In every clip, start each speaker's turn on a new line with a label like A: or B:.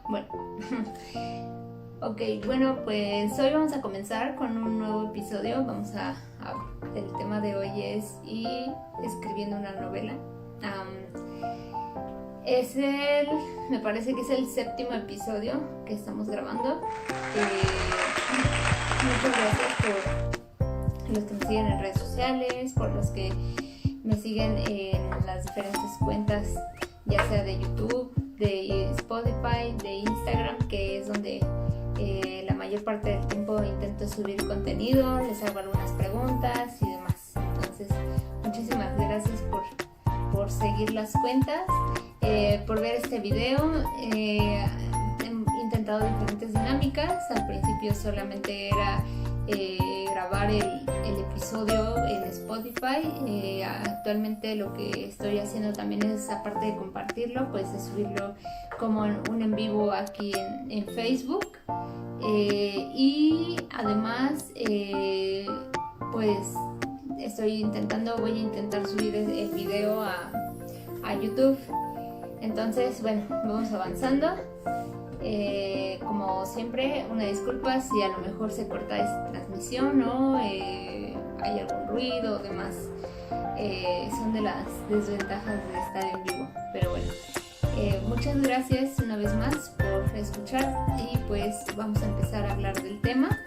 A: Bueno, ok, bueno, pues hoy vamos a comenzar con un nuevo episodio. El tema de hoy es escribiendo una novela. Me parece que es el séptimo episodio que estamos grabando. Muchas gracias por los que me siguen en redes sociales, por los que me siguen en las diferentes cuentas, ya sea de YouTube, de Spotify, de Instagram, que es donde la mayor parte del tiempo intento subir contenido, les hago algunas preguntas y demás. Entonces, muchísimas gracias por seguir las cuentas, por ver este video. He intentado diferentes dinámicas. Al principio solamente era grabar el episodio en Spotify. Actualmente lo que estoy haciendo también es, aparte de compartirlo, pues de subirlo como un en vivo aquí en Facebook. Y además pues voy a intentar subir el video a YouTube. Entonces, bueno, vamos avanzando. Como siempre, una disculpa si a lo mejor se corta esta transmisión o hay algún ruido o demás. Son de las desventajas de estar en vivo, pero bueno, muchas gracias una vez más por escuchar y pues vamos a empezar a hablar del tema.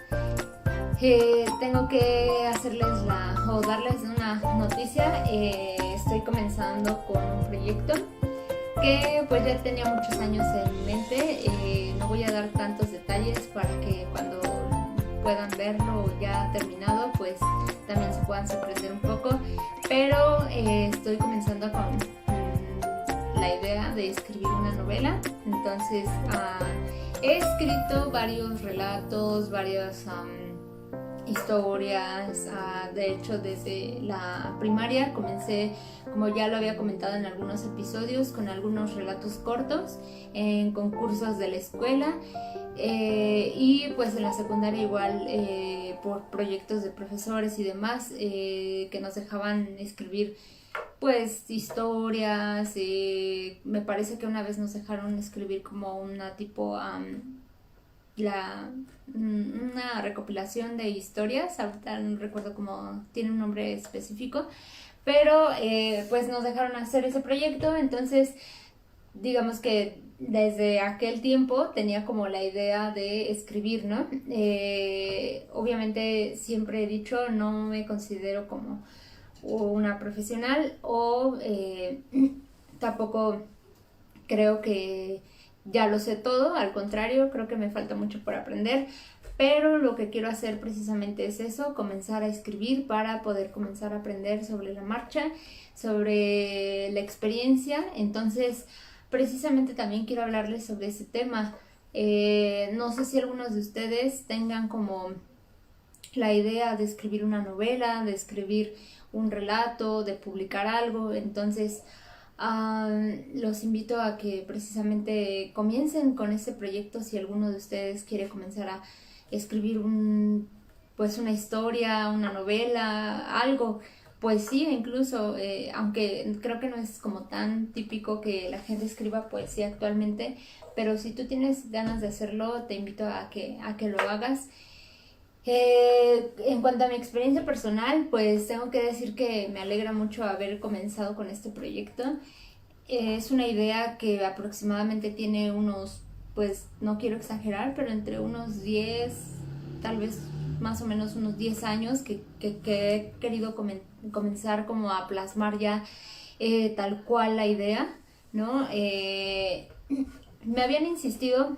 A: Tengo que darles una noticia. Estoy comenzando con un proyecto que pues ya tenía muchos años en mente. No voy a dar tantos detalles para que cuando puedan verlo ya terminado, pues también se puedan sorprender un poco, pero estoy comenzando con la idea de escribir una novela. Entonces he escrito varios relatos, varias historias. De hecho, desde la primaria comencé, como ya lo había comentado en algunos episodios, con algunos relatos cortos en concursos de la escuela, y pues en la secundaria igual, por proyectos de profesores y demás, que nos dejaban escribir pues historias. Me parece que una vez nos dejaron escribir como una tipo una recopilación de historias. Ahorita no recuerdo cómo, tiene un nombre específico, pero pues nos dejaron hacer ese proyecto. Entonces digamos que desde aquel tiempo tenía como la idea de escribir, ¿no? Obviamente siempre he dicho, no me considero como una profesional o tampoco creo que ya lo sé todo. Al contrario, creo que me falta mucho por aprender, pero lo que quiero hacer precisamente es eso, comenzar a escribir para poder comenzar a aprender sobre la marcha, sobre la experiencia. Entonces, precisamente también quiero hablarles sobre ese tema. No sé si algunos de ustedes tengan como la idea de escribir una novela, de escribir un relato, de publicar algo. Entonces los invito a que precisamente comiencen con ese proyecto. Si alguno de ustedes quiere comenzar a escribir pues una historia, una novela, algo, poesía incluso, aunque creo que no es como tan típico que la gente escriba poesía actualmente, pero si tú tienes ganas de hacerlo, te invito a que lo hagas. En cuanto a mi experiencia personal, pues tengo que decir que me alegra mucho haber comenzado con este proyecto. Es una idea que aproximadamente tiene unos, pues no quiero exagerar, pero entre unos 10, tal vez más o menos unos 10 años que he querido comenzar como a plasmar ya tal cual la idea, ¿no? Me habían insistido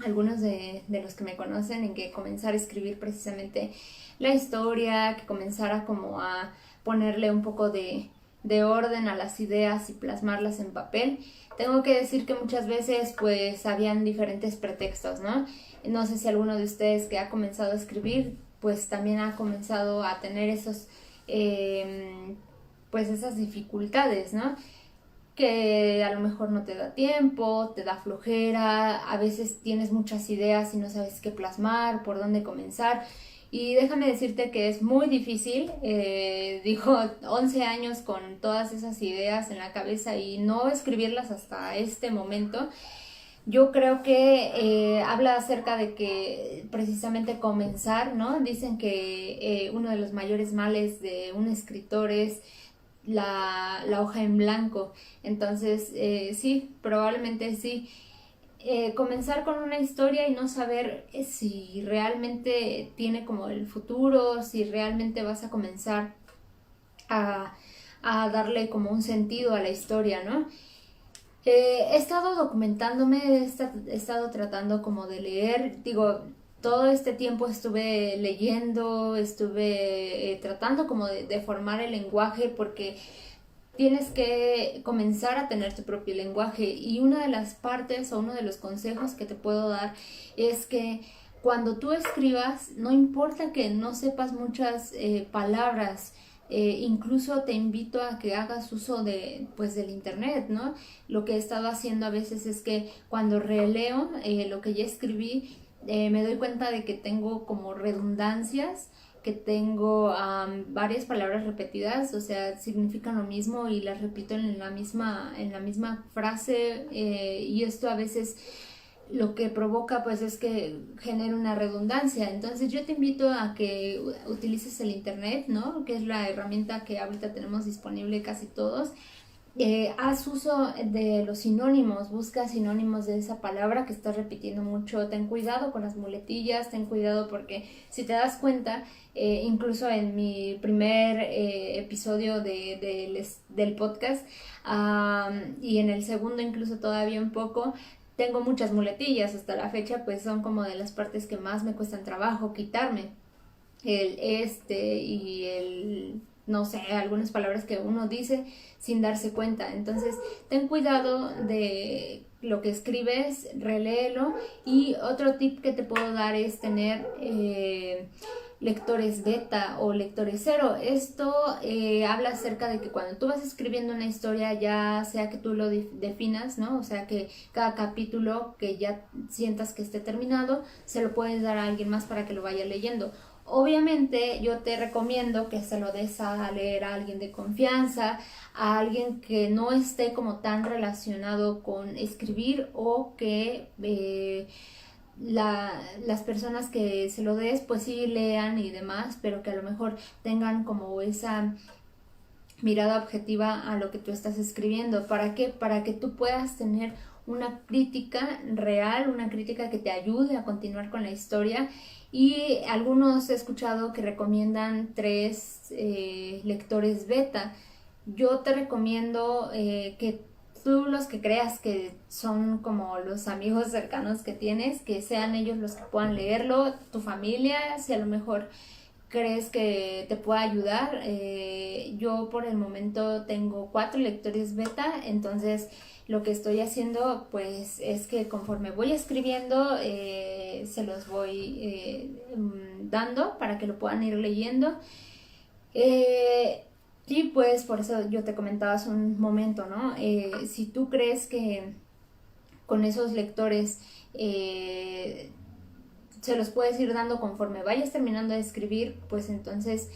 A: algunos de los que me conocen en que comenzara a escribir precisamente la historia, que comenzara como a ponerle un poco de orden a las ideas y plasmarlas en papel. Tengo que decir que muchas veces pues habían diferentes pretextos, ¿no? No sé si alguno de ustedes que ha comenzado a escribir pues también ha comenzado a tener pues esas dificultades, ¿no? Que a lo mejor no te da tiempo, te da flojera, a veces tienes muchas ideas y no sabes qué plasmar, por dónde comenzar. Y déjame decirte que es muy difícil. Digo, 11 años con todas esas ideas en la cabeza y no escribirlas hasta este momento, Yo creo que habla acerca de que precisamente comenzar, ¿no? Dicen que uno de los mayores males de un escritor es la hoja en blanco. Entonces, sí, probablemente sí. Comenzar con una historia y no saber si realmente tiene como el futuro, si realmente vas a comenzar a, a darle como un sentido a la historia, ¿no? He estado documentándome, he estado tratando como de leer, digo, todo este tiempo estuve leyendo, estuve tratando como de formar el lenguaje porque tienes que comenzar a tener tu propio lenguaje y una de las partes o uno de los consejos que te puedo dar es que cuando tú escribas, no importa que no sepas muchas palabras, incluso te invito a que hagas uso de, pues, del internet, ¿no? Lo que he estado haciendo a veces es que cuando releo lo que ya escribí, me doy cuenta de que tengo como redundancias, que tengo varias palabras repetidas, o sea, significan lo mismo y las repito en la misma frase, y esto a veces lo que provoca pues es que genera una redundancia. Entonces yo te invito a que utilices el internet, ¿no? Que es la herramienta que ahorita tenemos disponible casi todos. Haz uso de los sinónimos, busca sinónimos de esa palabra que estás repitiendo mucho, ten cuidado con las muletillas, ten cuidado porque si te das cuenta, incluso en mi primer episodio del podcast, y en el segundo incluso todavía un poco, tengo muchas muletillas hasta la fecha, pues son como de las partes que más me cuestan trabajo quitarme, el y el, no sé, algunas palabras que uno dice sin darse cuenta. Entonces, ten cuidado de lo que escribes, reléelo. Y otro tip que te puedo dar es tener lectores beta o lectores cero. Esto habla acerca de que cuando tú vas escribiendo una historia, ya sea que tú lo definas, ¿no? O sea, que cada capítulo que ya sientas que esté terminado, se lo puedes dar a alguien más para que lo vaya leyendo. Obviamente yo te recomiendo que se lo des a leer a alguien de confianza, a alguien que no esté como tan relacionado con escribir o que las personas que se lo des pues sí lean y demás, pero que a lo mejor tengan como esa mirada objetiva a lo que tú estás escribiendo. ¿Para qué? Para que tú puedas tener una crítica real, una crítica que te ayude a continuar con la historia. Y algunos he escuchado que recomiendan 3 lectores beta. Yo te recomiendo que tú los que creas que son como los amigos cercanos que tienes, que sean ellos los que puedan leerlo, tu familia, si a lo mejor crees que te pueda ayudar. Yo por el momento tengo 4 lectores beta, entonces lo que estoy haciendo pues es que conforme voy escribiendo se los voy dando para que lo puedan ir leyendo. Y pues por eso yo te comentaba hace un momento, ¿no? Si tú crees que con esos lectores se los puedes ir dando conforme vayas terminando de escribir, pues entonces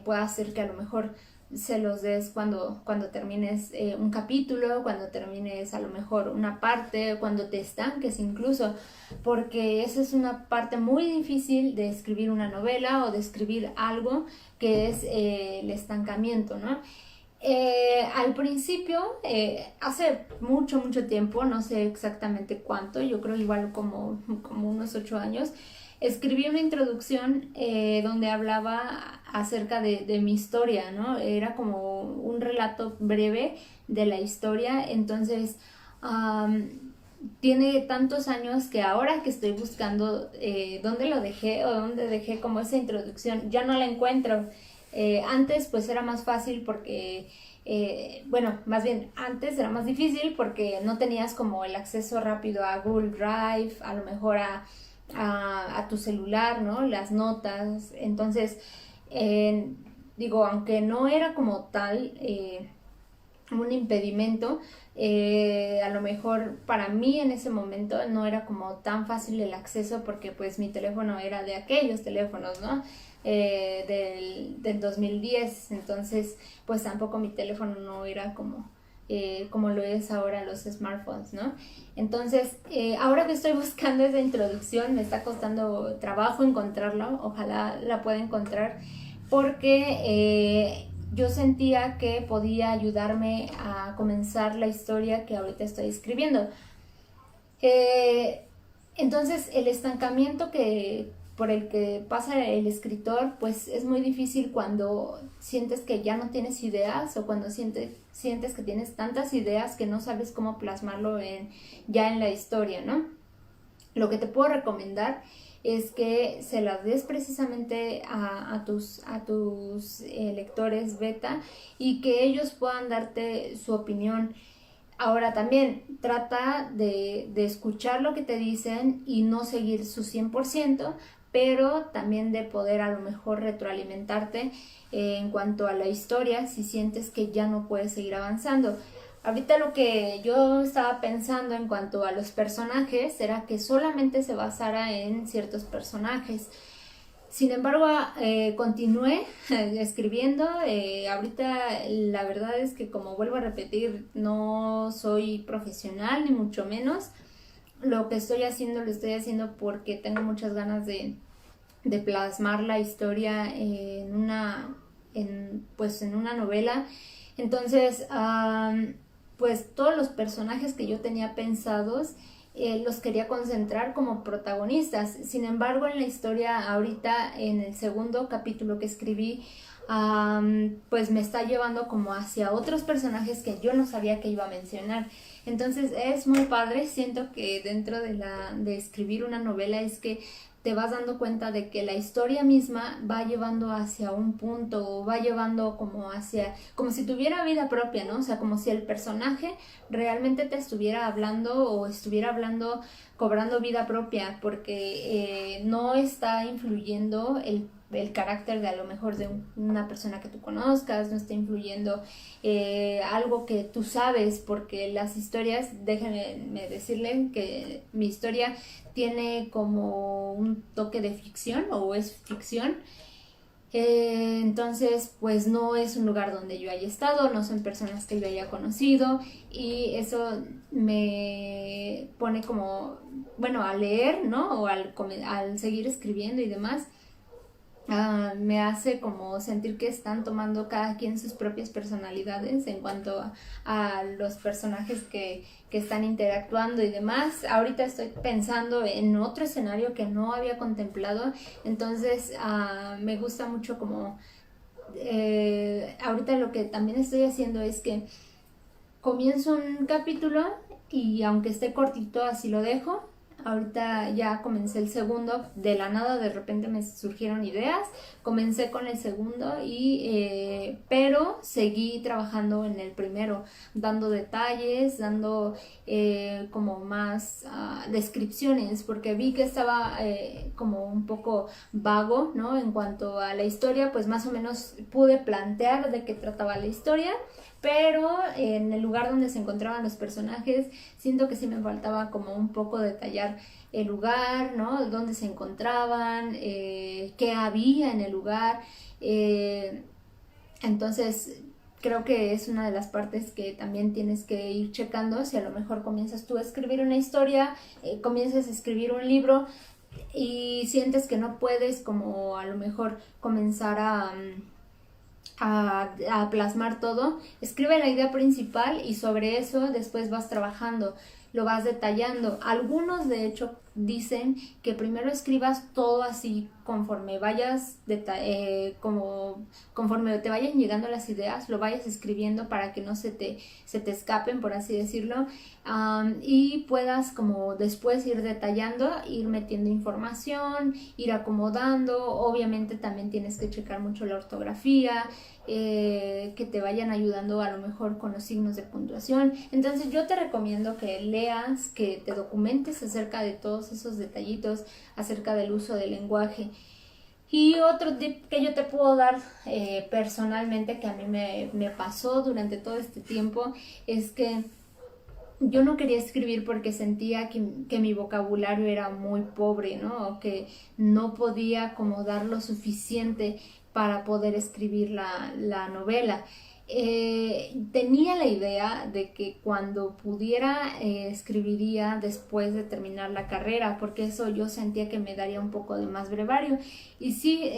A: puede hacer que a lo mejor se los des cuando termines un capítulo, cuando termines a lo mejor una parte, cuando te estanques incluso, porque esa es una parte muy difícil de escribir una novela o de escribir algo, que es el estancamiento, ¿no? Al principio, hace mucho tiempo, no sé exactamente cuánto, yo creo igual como unos 8 años, escribí una introducción donde hablaba acerca de mi historia, ¿no? Era como un relato breve de la historia, entonces tiene tantos años que ahora que estoy buscando dónde lo dejé o dónde dejé como esa introducción, ya no la encuentro. Antes pues era más fácil porque, bueno, más bien antes era más difícil porque no tenías como el acceso rápido a Google Drive, a lo mejor a tu celular, ¿no? Las notas. Entonces, digo, aunque no era como tal un impedimento, a lo mejor para mí en ese momento no era como tan fácil el acceso porque pues mi teléfono era de aquellos teléfonos, ¿no? Del 2010, entonces pues tampoco mi teléfono no era como como lo es ahora los smartphones, ¿no? Entonces, ahora que estoy buscando esa introducción, me está costando trabajo encontrarla, ojalá la pueda encontrar, porque yo sentía que podía ayudarme a comenzar la historia que ahorita estoy escribiendo. Entonces, el estancamiento por el que pasa el escritor, pues es muy difícil cuando sientes que ya no tienes ideas, o cuando sientes que tienes tantas ideas que no sabes cómo plasmarlo ya en la historia, ¿no? Lo que te puedo recomendar es que se las des precisamente a tus lectores beta, y que ellos puedan darte su opinión. Ahora también trata de escuchar lo que te dicen y no seguir su 100%, pero también de poder a lo mejor retroalimentarte en cuanto a la historia si sientes que ya no puedes seguir avanzando. Ahorita lo que yo estaba pensando en cuanto a los personajes era que solamente se basara en ciertos personajes. Sin embargo, continué escribiendo. Ahorita la verdad es que, como vuelvo a repetir, no soy profesional ni mucho menos. Lo que estoy haciendo lo estoy haciendo porque tengo muchas ganas de plasmar la historia en una novela. Entonces, pues todos los personajes que yo tenía pensados los quería concentrar como protagonistas. Sin embargo, en la historia ahorita, en el segundo capítulo que escribí, pues me está llevando como hacia otros personajes que yo no sabía que iba a mencionar. Entonces es muy padre. Siento que dentro de escribir una novela es que te vas dando cuenta de que la historia misma va llevando hacia un punto, o va llevando como si tuviera vida propia, ¿no? O sea, como si el personaje realmente te estuviera hablando, o estuviera hablando, cobrando vida propia, porque no está influyendo el carácter de a lo mejor de una persona que tú conozcas, no está influyendo algo que tú sabes, porque las historias, déjenme decirle que mi historia tiene como un toque de ficción, o es ficción. Entonces, pues no es un lugar donde yo haya estado, no son personas que yo haya conocido, y eso me pone como, bueno, al leer, ¿no? O al seguir escribiendo y demás, me hace como sentir que están tomando cada quien sus propias personalidades en cuanto a los personajes que están interactuando y demás. Ahorita estoy pensando en otro escenario que no había contemplado, entonces me gusta mucho como ahorita lo que también estoy haciendo es que comienzo un capítulo, y aunque esté cortito así lo dejo. Ahorita ya comencé el segundo, de la nada de repente me surgieron ideas, comencé con el segundo, pero seguí trabajando en el primero, dando detalles, dando como más descripciones, porque vi que estaba como un poco vago, ¿no? En cuanto a la historia, pues más o menos pude plantear de qué trataba la historia, pero en el lugar donde se encontraban los personajes siento que sí me faltaba como un poco detallar el lugar, ¿no? Dónde se encontraban, qué había en el lugar. Entonces creo que es una de las partes que también tienes que ir checando. Si a lo mejor comienzas tú a escribir una historia, comienzas a escribir un libro y sientes que no puedes como a lo mejor comenzar a plasmar todo, escribe la idea principal y sobre eso después vas trabajando, lo vas detallando. Algunos de hecho dicen que primero escribas todo así conforme vayas conforme te vayan llegando las ideas, lo vayas escribiendo para que no se te escapen, por así decirlo, y puedas como después ir detallando, ir metiendo información, ir acomodando. Obviamente también tienes que checar mucho la ortografía, que te vayan ayudando a lo mejor con los signos de puntuación. Entonces yo te recomiendo que leas, que te documentes acerca de todos esos detallitos, acerca del uso del lenguaje. Y otro tip que yo te puedo dar personalmente, que a mí me pasó durante todo este tiempo, es que yo no quería escribir porque sentía que mi vocabulario era muy pobre, ¿no? O que no podía como dar lo suficiente para poder escribir la novela. tenía la idea de que cuando pudiera escribiría después de terminar la carrera, porque eso yo sentía que me daría un poco de más brevario. Y sí,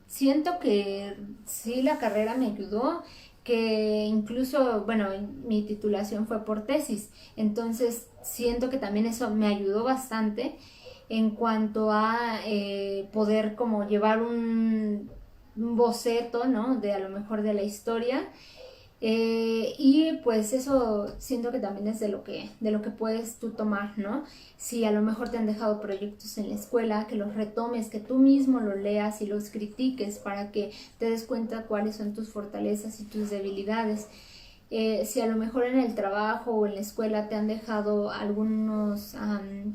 A: siento que sí, la carrera me ayudó, que incluso, bueno, mi titulación fue por tesis, entonces siento que también eso me ayudó bastante en cuanto a poder como llevar un boceto, ¿no? De a lo mejor de la historia. Y pues eso siento que también es de lo que puedes tú tomar, ¿no? Si a lo mejor te han dejado proyectos en la escuela, que los retomes, que tú mismo los leas y los critiques para que te des cuenta cuáles son tus fortalezas y tus debilidades. Si a lo mejor en el trabajo o en la escuela te han dejado algunos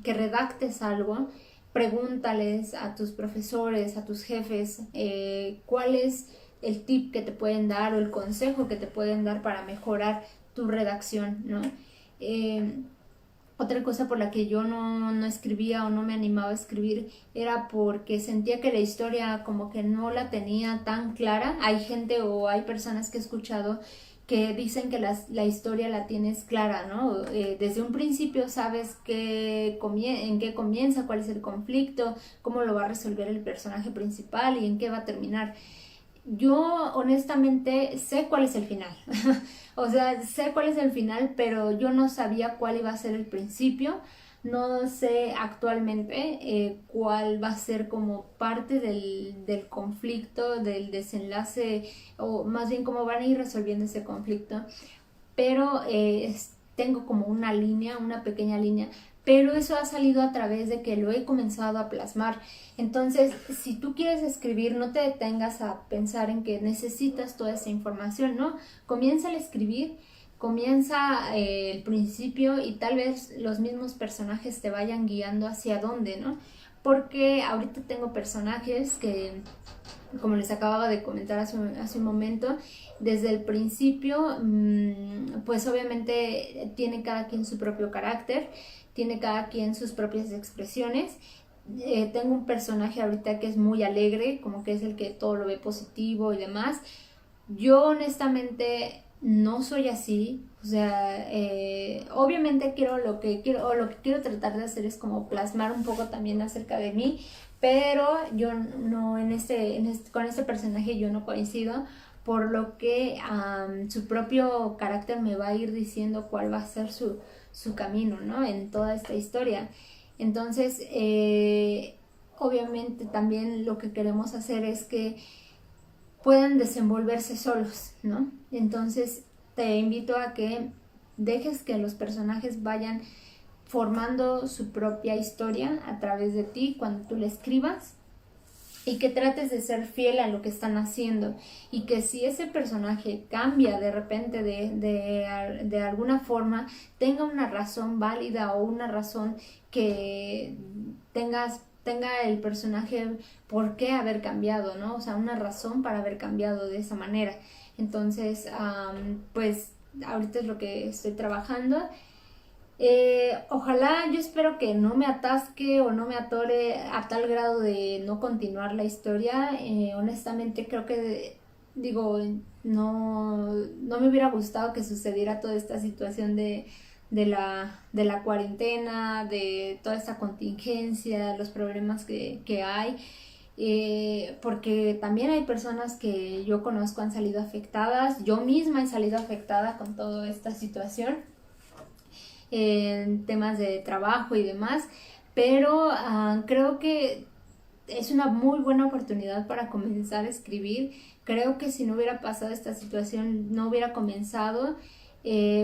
A: que redactes algo, pregúntales a tus profesores, a tus jefes, cuál es el tip que te pueden dar o el consejo que te pueden dar para mejorar tu redacción, ¿no? Otra cosa por la que yo no escribía o no me animaba a escribir era porque sentía que la historia como que no la tenía tan clara. Hay gente o hay personas que he escuchado que dicen que la historia la tienes clara, ¿no? Desde un principio sabes en qué comienza, cuál es el conflicto, cómo lo va a resolver el personaje principal y en qué va a terminar. Yo honestamente sé cuál es el final, o sea, sé cuál es el final, pero yo no sabía cuál iba a ser el principio. No sé actualmente cuál va a ser como parte del conflicto, del desenlace, o más bien cómo van a ir resolviendo ese conflicto, pero tengo como una línea, una pequeña línea, pero eso ha salido a través de que lo he comenzado a plasmar. Entonces, si tú quieres escribir, no te detengas a pensar en que necesitas toda esa información, ¿no? Comienza a escribir, comienza el principio y tal vez los mismos personajes te vayan guiando hacia dónde, ¿no? Porque ahorita tengo personajes que, como les acababa de comentar hace un momento, desde el principio, pues obviamente tiene cada quien su propio carácter, tiene cada quien sus propias expresiones. Tengo un personaje ahorita que es muy alegre, como que es el que todo lo ve positivo y demás. Yo honestamente no soy así, o sea, obviamente lo que quiero tratar de hacer es como plasmar un poco también acerca de mí, pero yo no, con este personaje yo no coincido, por lo que su propio carácter me va a ir diciendo cuál va a ser su camino, ¿no? En toda esta historia. Entonces, obviamente también lo que queremos hacer es que puedan desenvolverse solos, ¿no? Entonces, te invito a que dejes que los personajes vayan formando su propia historia a través de ti cuando tú la escribas, y que trates de ser fiel a lo que están haciendo, y que si ese personaje cambia de repente de alguna forma, tenga una razón válida o una razón que tenga el personaje por qué haber cambiado, ¿no? O sea, una razón para haber cambiado de esa manera. Entonces, pues ahorita es lo que estoy trabajando. Ojalá, yo espero que no me atasque o no me atore a tal grado de no continuar la historia. Honestamente creo que, digo, no me hubiera gustado que sucediera toda esta situación de la cuarentena, de toda esta contingencia, los problemas que hay. Porque también hay personas que yo conozco han salido afectadas, yo misma he salido afectada con toda esta situación en temas de trabajo y demás, pero creo que es una muy buena oportunidad para comenzar a escribir. Creo que si no hubiera pasado esta situación no hubiera comenzado,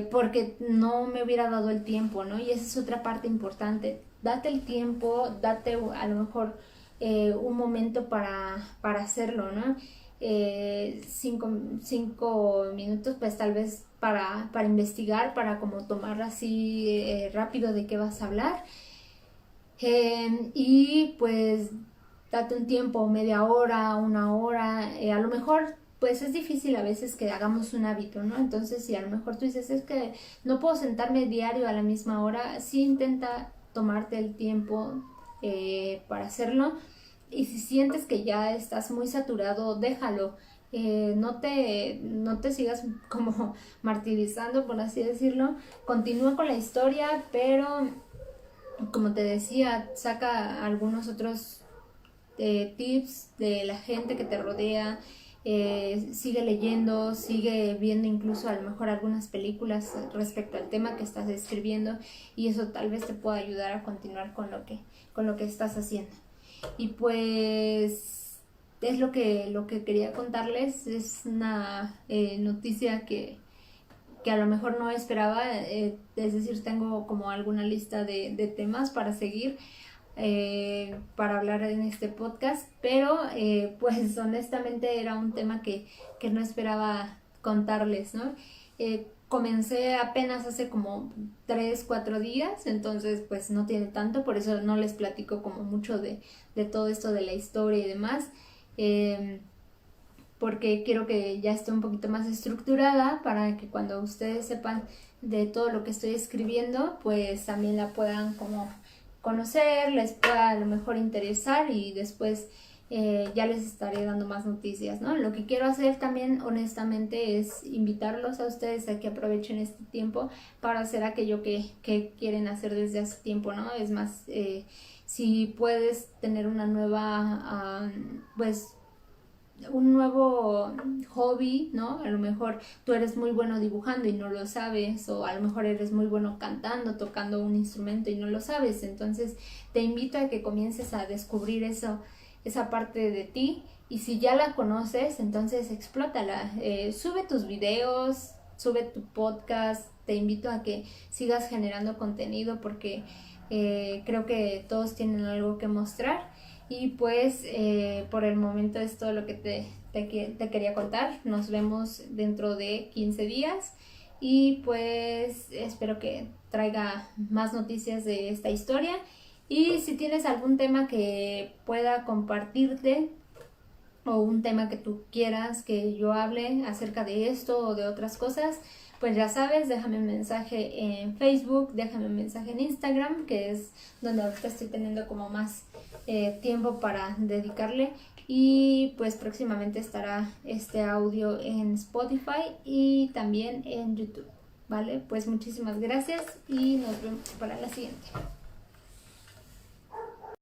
A: porque no me hubiera dado el tiempo, ¿no? Y esa es otra parte importante. Date el tiempo, date a lo mejor un momento para hacerlo, ¿no? 5 minutos, pues tal vez para investigar, para como tomar así rápido de qué vas a hablar, y pues date un tiempo, media hora, una hora, a lo mejor pues es difícil a veces que hagamos un hábito, ¿no? Entonces si a lo mejor tú dices es que no puedo sentarme diario a la misma hora, sí intenta tomarte el tiempo para hacerlo. Y si sientes que ya estás muy saturado, déjalo. no te sigas como martirizando, por así decirlo. Continúa con la historia, pero como te decía, saca algunos otros tips de la gente que te rodea. Sigue leyendo, sigue viendo incluso a lo mejor algunas películas respecto al tema que estás escribiendo, y eso tal vez te pueda ayudar a continuar con lo que estás haciendo. Y pues es lo que quería contarles. Es una noticia que a lo mejor no esperaba, es decir, tengo como alguna lista de temas para seguir, para hablar en este podcast, pero pues honestamente era un tema que no esperaba contarles, ¿no? Comencé apenas hace como 3-4 días, entonces pues no tiene tanto, por eso no les platico como mucho de todo esto de la historia y demás, porque quiero que ya esté un poquito más estructurada para que cuando ustedes sepan de todo lo que estoy escribiendo, pues también la puedan como conocer, les pueda a lo mejor interesar, y después ya les estaré dando más noticias, ¿no? Lo que quiero hacer también, honestamente, es invitarlos a ustedes a que aprovechen este tiempo para hacer aquello que quieren hacer desde hace tiempo, ¿no? Es más, si puedes tener una nueva, pues un nuevo hobby, ¿no? A lo mejor tú eres muy bueno dibujando y no lo sabes, o a lo mejor eres muy bueno cantando, tocando un instrumento y no lo sabes. Entonces te invito a que comiences a descubrir esa parte de ti, y si ya la conoces, entonces explótala. Sube tus videos, sube tu podcast. Te invito a que sigas generando contenido, porque creo que todos tienen algo que mostrar. Y pues por el momento es todo lo que te quería contar. Nos vemos dentro de 15 días, y pues espero que traiga más noticias de esta historia. Y si tienes algún tema que pueda compartirte, o un tema que tú quieras que yo hable acerca de esto o de otras cosas, pues ya sabes, déjame un mensaje en Facebook, déjame un mensaje en Instagram, que es donde ahorita estoy teniendo como más tiempo para dedicarle. Y pues próximamente estará este audio en Spotify y también en YouTube, ¿vale? Pues muchísimas gracias y nos vemos para la siguiente.